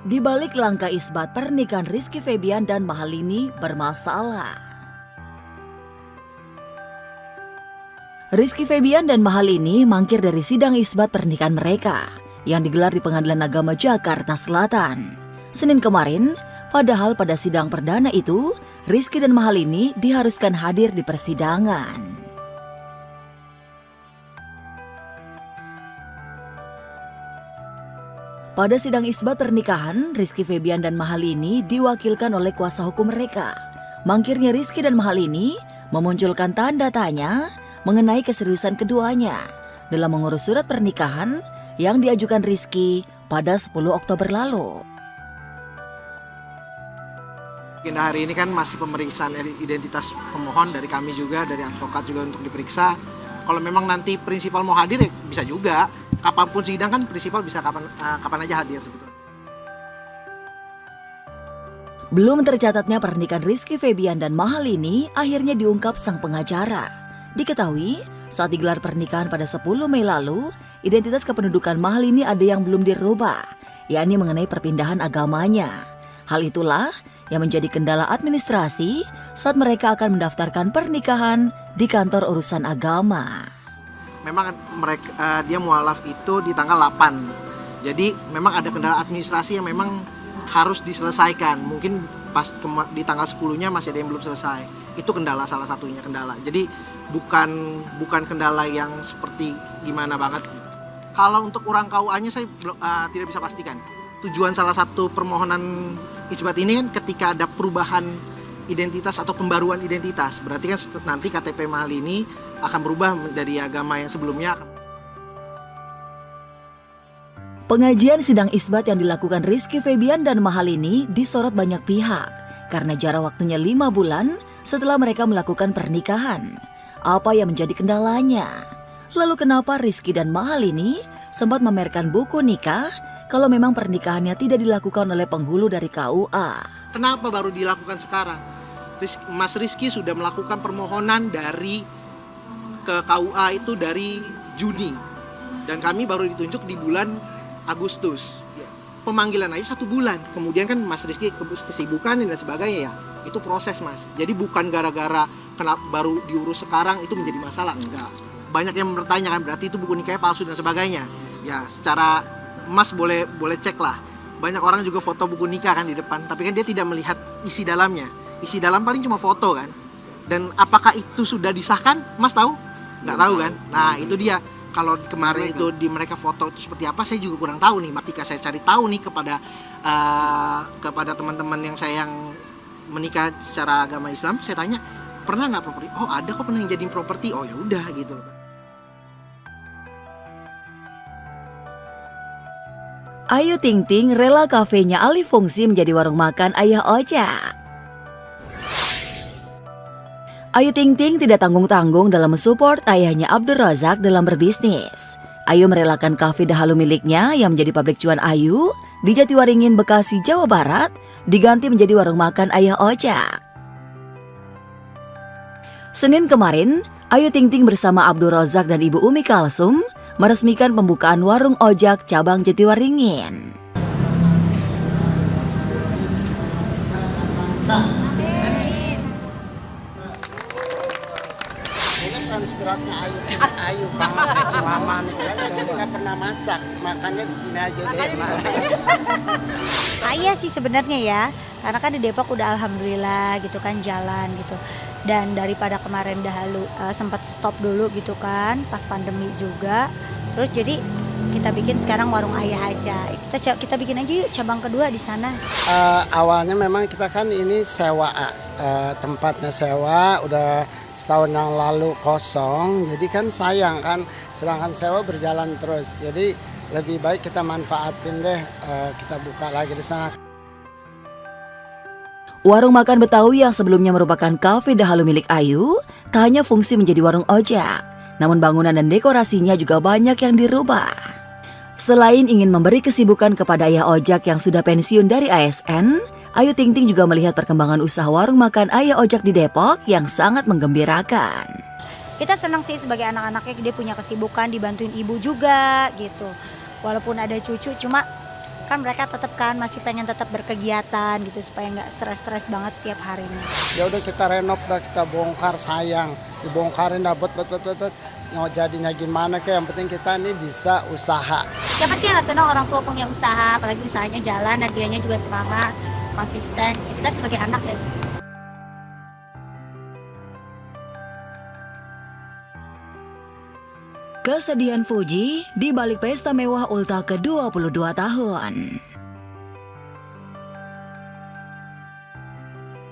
Di balik langkah isbat pernikahan Rizky Febian dan Mahalini bermasalah. Rizky Febian dan Mahalini mangkir dari sidang isbat pernikahan mereka yang digelar di Pengadilan Agama Jakarta Selatan Senin kemarin. Padahal pada sidang perdana itu, Rizky dan Mahalini diharuskan hadir di persidangan. Pada sidang isbat pernikahan, Rizky Febian dan Mahalini diwakilkan oleh kuasa hukum mereka. Mangkirnya Rizky dan Mahalini memunculkan tanda tanya mengenai keseriusan keduanya dalam mengurus surat pernikahan yang diajukan Rizky pada 10 Oktober lalu. Agenda hari ini kan masih pemeriksaan identitas pemohon dari kami juga, dari advokat juga untuk diperiksa. Kalau memang nanti prinsipal mau hadir ya bisa juga. Kapanpun sidang kan prinsipal bisa kapan aja hadir sebetulnya. Belum tercatatnya pernikahan Rizky Febian dan Mahalini akhirnya diungkap sang pengacara. Diketahui saat digelar pernikahan pada 10 Mei lalu, identitas kependudukan Mahalini ada yang belum dirubah, yakni mengenai perpindahan agamanya. Hal itulah yang menjadi kendala administrasi saat mereka akan mendaftarkan pernikahan di kantor urusan agama. Memang dia mualaf itu di tanggal 8. Jadi memang ada kendala administrasi yang memang harus diselesaikan. Mungkin pas di tanggal 10-nya masih ada yang belum selesai. Itu kendala, salah satunya kendala. Jadi bukan kendala yang seperti gimana banget. Kalau untuk urang KUA-nya saya tidak bisa pastikan. Tujuan salah satu permohonan isbat ini kan ketika ada perubahan identitas atau pembaruan identitas. Berarti kan nanti KTP Mahalini akan berubah dari agama yang sebelumnya. Pengajian sidang isbat yang dilakukan Rizky Febian dan Mahalini disorot banyak pihak karena jarak waktunya 5 bulan setelah mereka melakukan pernikahan. Apa yang menjadi kendalanya? Lalu kenapa Rizky dan Mahalini sempat memamerkan buku nikah kalau memang pernikahannya tidak dilakukan oleh penghulu dari KUA? Kenapa baru dilakukan sekarang? Mas Rizky sudah melakukan permohonan ke KUA itu dari Juni. Dan kami baru ditunjuk di bulan Agustus. Pemanggilan aja 1 bulan. Kemudian kan Mas Rizky kesibukan dan sebagainya ya. Itu proses Mas. Jadi bukan gara-gara kenapa baru diurus sekarang itu menjadi masalah. Enggak. Banyak yang bertanya kan berarti itu buku nikahnya palsu dan sebagainya. Ya secara Mas boleh cek lah. Banyak orang juga foto buku nikah kan di depan. Tapi kan dia tidak melihat isi dalamnya. Isi dalam paling cuma foto kan. Dan apakah itu sudah disahkan? Mas tahu? Nggak tahu kan? Nah itu dia. Kalau kemarin itu di mereka foto itu seperti apa, saya juga kurang tahu nih. Ketika saya cari tahu nih kepada teman-teman yang saya yang menikah secara agama Islam, saya tanya pernah nggak properti? Oh ada kok pernah yang jadiin properti. Oh ya udah gitu. Ayu Ting Ting rela kafenya alih fungsi menjadi warung makan Ayah Ojak. Ayu Ting Ting tidak tanggung-tanggung dalam mensupport ayahnya Abdul Razak dalam berbisnis. Ayu merelakan kafe dahulu miliknya yang menjadi pabrik cuan Ayu di Jatiwaringin, Bekasi, Jawa Barat diganti menjadi warung makan Ayah Ojak. Senin kemarin, Ayu Ting Ting bersama Abdul Razak dan Ibu Umi Kalsum meresmikan pembukaan warung ojak cabang Jatiwaringin. Inspiratnya Ayu banget si mama nih. Jadi nggak pernah masak, makannya di sini aja deh. Ayah sih sebenarnya ya, karena kan di Depok udah alhamdulillah gitu kan jalan gitu. Dan daripada kemarin dahulu sempat stop dulu gitu kan, pas pandemi juga. Terus jadi kita bikin sekarang warung Ayah aja. Kita bikin aja yuk cabang kedua di sana. Awalnya memang kita kan ini sewa, tempatnya sewa, udah setahun yang lalu kosong. Jadi kan sayang kan, sedangkan sewa berjalan terus. Jadi lebih baik kita manfaatin deh, kita buka lagi di sana. Warung makan Betawi yang sebelumnya merupakan kafe dahulu milik Ayu, tak hanya fungsi menjadi warung ojek, namun bangunan dan dekorasinya juga banyak yang dirubah. Selain ingin memberi kesibukan kepada ayah ojek yang sudah pensiun dari ASN, Ayu Ting Ting juga melihat perkembangan usaha warung makan ayah ojek di Depok yang sangat menggembirakan. Kita senang sih sebagai anak-anaknya dia punya kesibukan, dibantuin ibu juga gitu. Walaupun ada cucu, cuma kan mereka tetap kan masih pengen tetap berkegiatan gitu supaya nggak stres-stres banget setiap harinya. Ya udah kita renov dah, kita bongkar, sayang dibongkarin dah bet mau jadinya gimana kayak yang penting kita nih bisa usaha. Siapa sih yang nggak senang orang tua punya usaha, apalagi usahanya jalan dan dianya juga semangat, konsisten. Kita sebagai anak ya sih. Kesedihan Fuji di balik pesta mewah ulta ke-22 tahun.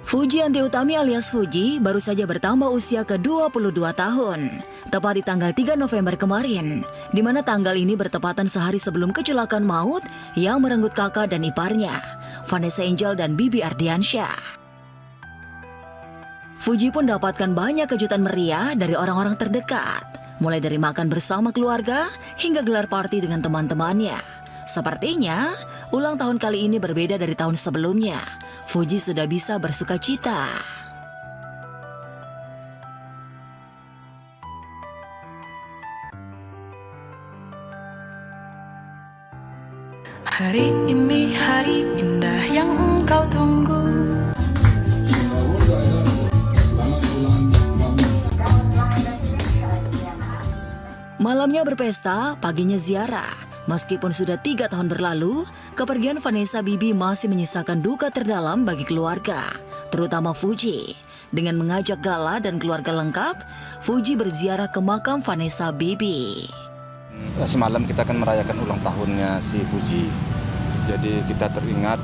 Fujianti Utami alias Fuji baru saja bertambah usia ke-22 tahun, tepat di tanggal 3 November kemarin, di mana tanggal ini bertepatan sehari sebelum kecelakaan maut yang merenggut kakak dan iparnya, Vanessa Angel dan Bibi Ardiansyah. Fuji pun dapatkan banyak kejutan meriah dari orang-orang terdekat, mulai dari makan bersama keluarga hingga gelar party dengan teman-temannya. Sepertinya, ulang tahun kali ini berbeda dari tahun sebelumnya. Fuji sudah bisa bersuka cita. Hari ini hari indah yang engkau tunggu. Malamnya berpesta, paginya ziarah. Meskipun sudah 3 tahun berlalu, kepergian Vanessa Bibi masih menyisakan duka terdalam bagi keluarga, terutama Fuji. Dengan mengajak Gala dan keluarga lengkap, Fuji berziarah ke makam Vanessa Bibi. Semalam kita akan merayakan ulang tahunnya si Fuji. Jadi kita teringat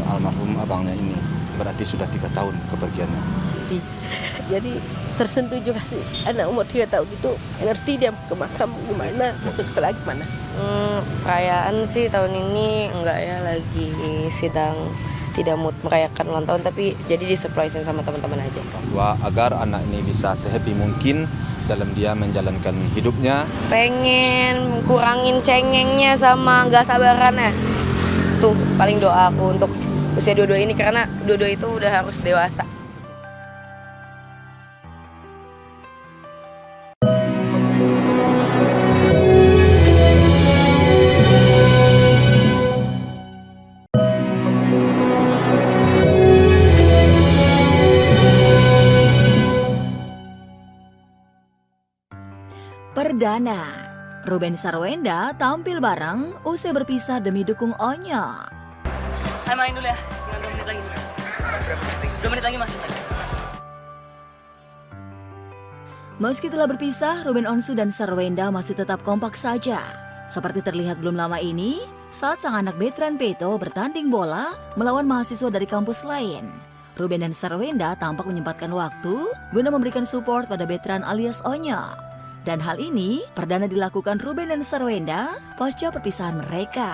almarhum abangnya ini. Berarti sudah 3 tahun kepergiannya. Jadi tersentuh juga sih, anak umur 3 tahun itu ngerti dia ke makam gimana, mau ke sekolah gimana. Perayaan sih tahun ini enggak ya, lagi sedang tidak mood merayakan ulang tahun, tapi jadi disurprisein sama teman-teman aja. Bahwa agar anak ini bisa sehappy mungkin dalam dia menjalankan hidupnya. Pengen kurangin cengengnya sama nggak sabarannya. Tuh paling doa aku untuk usia dua-dua ini, karena dua-dua itu udah harus dewasa. Perdana, Ruben Sarwenda tampil bareng usai berpisah demi dukung Onya. Hai, main dulu ya, tinggal 2 menit lagi. 2 menit lagi mas. Meski telah berpisah, Ruben Onsu dan Sarwenda masih tetap kompak saja. Seperti terlihat belum lama ini, saat sang anak Betran Peto bertanding bola melawan mahasiswa dari kampus lain. Ruben dan Sarwenda tampak menyempatkan waktu guna memberikan support pada Betran alias Onya. Dan hal ini perdana dilakukan Ruben dan Sarwenda pasca perpisahan mereka.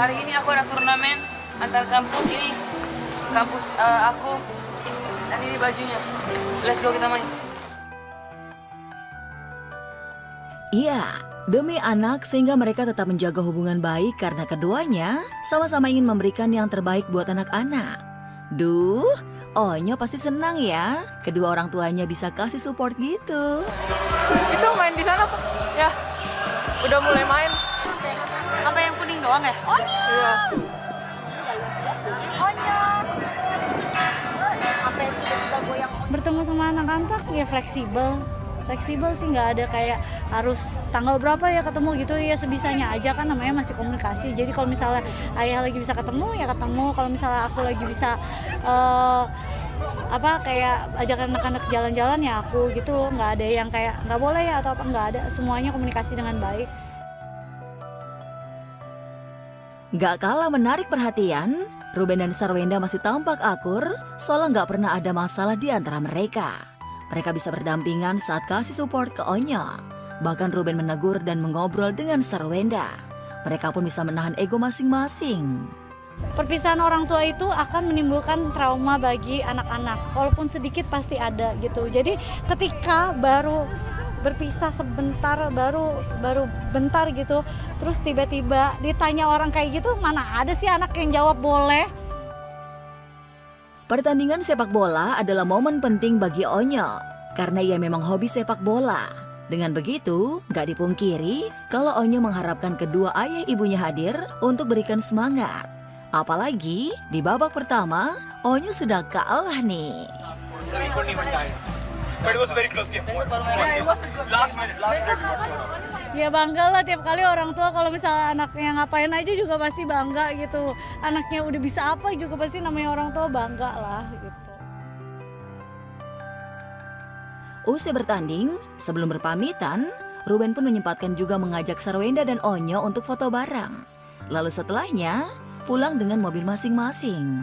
Hari ini aku ada turnamen antar kampus ini. Kampus aku. Dan ini bajunya. Let's go, kita main. Iya, demi anak sehingga mereka tetap menjaga hubungan baik karena keduanya sama-sama ingin memberikan yang terbaik buat anak-anak. Duh, Onya pasti senang ya, kedua orang tuanya bisa kasih support gitu. Itu main di sana, Pak. Ya, udah mulai main. Apa yang kuning doang ya? Oh iya. Bertemu sama anak-anak ya fleksibel sih, nggak ada kayak harus tanggal berapa ya ketemu gitu, ya sebisanya aja kan, namanya masih komunikasi. Jadi kalau misalnya ayah lagi bisa ketemu ya ketemu, kalau misalnya aku lagi bisa kayak ajak anak-anak jalan-jalan ya aku gitu loh, nggak ada yang kayak nggak boleh ya atau apa, nggak ada, semuanya komunikasi dengan baik. Gak kalah menarik perhatian, Ruben dan Sarwenda masih tampak akur, soalnya gak pernah ada masalah di antara mereka. Mereka bisa berdampingan saat kasih support ke Onya. Bahkan Ruben menegur dan mengobrol dengan Sarwenda. Mereka pun bisa menahan ego masing-masing. Perpisahan orang tua itu akan menimbulkan trauma bagi anak-anak, walaupun sedikit pasti ada gitu. Jadi ketika baru berpisah sebentar, baru bentar gitu, terus tiba-tiba ditanya orang kayak gitu, mana ada sih anak yang jawab boleh. Pertandingan sepak bola adalah momen penting bagi Onya karena ia memang hobi sepak bola. Dengan begitu, gak dipungkiri kalau Onyo mengharapkan kedua ayah ibunya hadir untuk berikan semangat. Apalagi di babak pertama, Onyo sudah kalah nih. Ya bangga lah tiap kali orang tua kalau misalnya anaknya ngapain aja juga pasti bangga gitu. Anaknya udah bisa apa juga pasti namanya orang tua bangga lah gitu. Usai bertanding, sebelum berpamitan, Ruben pun menyempatkan juga mengajak Sarwenda dan Onyo untuk foto bareng. Lalu setelahnya, pulang dengan mobil masing-masing.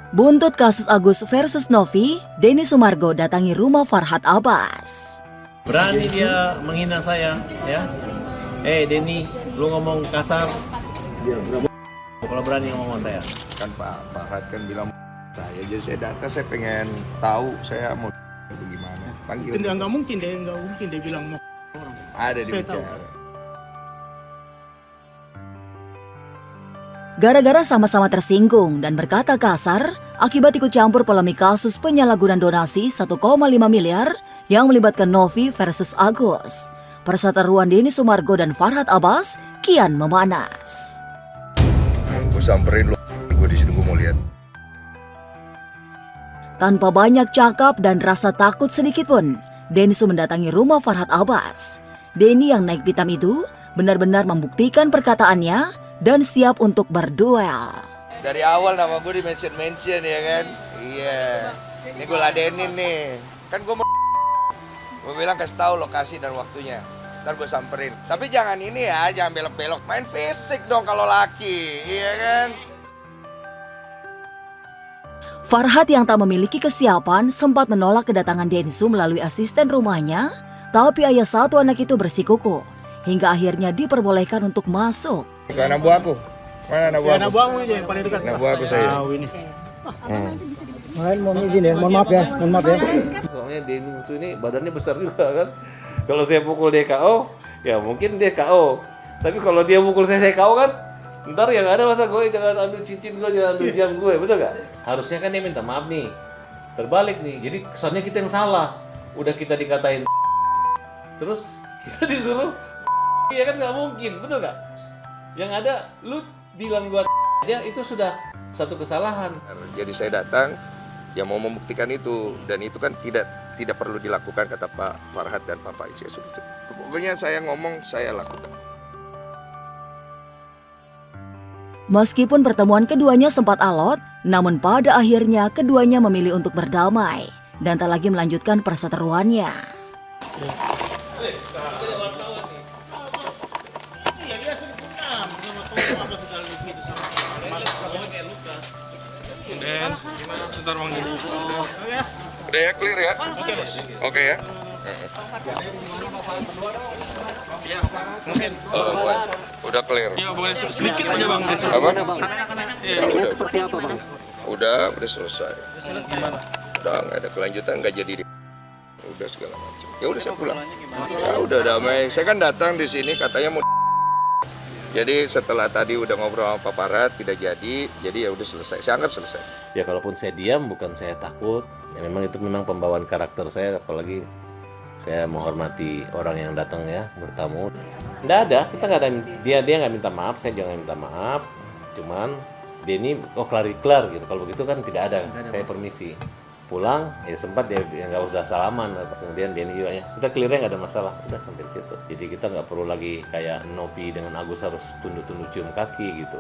Buntut kasus Agus versus Novi, Denny Sumargo datangi rumah Farhad Abbas. Berani dia menghina saya, ya. Denny, lu ngomong kasar. Kalau berani ngomong sama saya. Kan Pak Farhad kan bilang saya, jadi saya datang, saya pengen tahu saya mau bagaimana. Panggil. Nggak mungkin dia bilang mau orang. Ada di bicara. Gara-gara sama-sama tersinggung dan berkata kasar, akibat ikut campur polemik kasus penyalahgunaan donasi 1,5 miliar yang melibatkan Novi versus Agus, perseteruan Denny Sumargo dan Farhad Abbas kian memanas. Gue samperin lu, gue di situ gue mau lihat. Tanpa banyak cakap dan rasa takut sedikit pun, Denny mendatangi rumah Farhad Abbas. Denny yang naik pitam itu benar-benar membuktikan perkataannya dan siap untuk berduel. Dari awal nama gue di-mention ya kan? Iya. Ini gue ladenin nih. Kan gue mau gue bilang kasih tahu lokasi dan waktunya. Ntar gue samperin. Tapi jangan ini ya, jangan belok-belok. Main fisik dong kalau laki, iya kan? Farhad yang tak memiliki kesiapan sempat menolak kedatangan Densu melalui asisten rumahnya, tapi ayah satu anak itu bersikukuh hingga akhirnya diperbolehkan untuk masuk. Itu anak buah aku. Mana anak buah aku? Anak buahmu aja yang paling dekat. Anak buah aku saya. Tahu ini. Mohon izin ya, mohon maaf ya. Soalnya Densu ini badannya besar juga kan. Kalau saya pukul dia KO, ya mungkin dia KO. Tapi kalau dia pukul saya KO kan, ntar yang ada masa gue jangan ambil cincin gue, jangan ambil jam gue, betul gak? Harusnya kan dia minta maaf nih. Terbalik nih, jadi kesannya kita yang salah. Udah kita dikatain terus kita disuruh, iya kan nggak mungkin, betul gak? Yang ada, lu bilang gua aja itu sudah satu kesalahan. Jadi saya datang, ya mau membuktikan itu. Dan itu kan tidak perlu dilakukan, kata Pak Farhad dan Pak Faiz. Ya sudah cukup. Pokoknya saya ngomong, saya lakukan. Meskipun pertemuan keduanya sempat alot, namun pada akhirnya keduanya memilih untuk berdamai dan tak lagi melanjutkan perseteruannya. Udah ya, clear ya? Oke ya? Udah clear. Sedikit aja bang. Apa? Ya, udah selesai. Udah nggak ada kelanjutan, nggak jadi. Udah segala macam. Ya udah saya pulang. Ya udah damai. Saya kan datang di sini katanya mau. Jadi setelah tadi udah ngobrol sama Pak Farhad tidak jadi ya udah selesai. Saya anggap selesai. Ya kalaupun saya diam bukan saya takut. Ya memang itu memang pembawaan karakter saya, apalagi saya menghormati orang yang datang ya bertamu. Nggak ada, kita nggak ada. Dia nggak minta maaf, saya juga nggak minta maaf. Cuman Denny kelar gitu. Kalau begitu kan tidak ada. Saya permisi. Pulang ya sempat dia nggak usah salaman, kemudian Denny juga ya kita clearnya nggak ada masalah, udah sampai di situ. Jadi kita nggak perlu lagi kayak Novi dengan Agus harus tunduk-tunduk cium kaki gitu.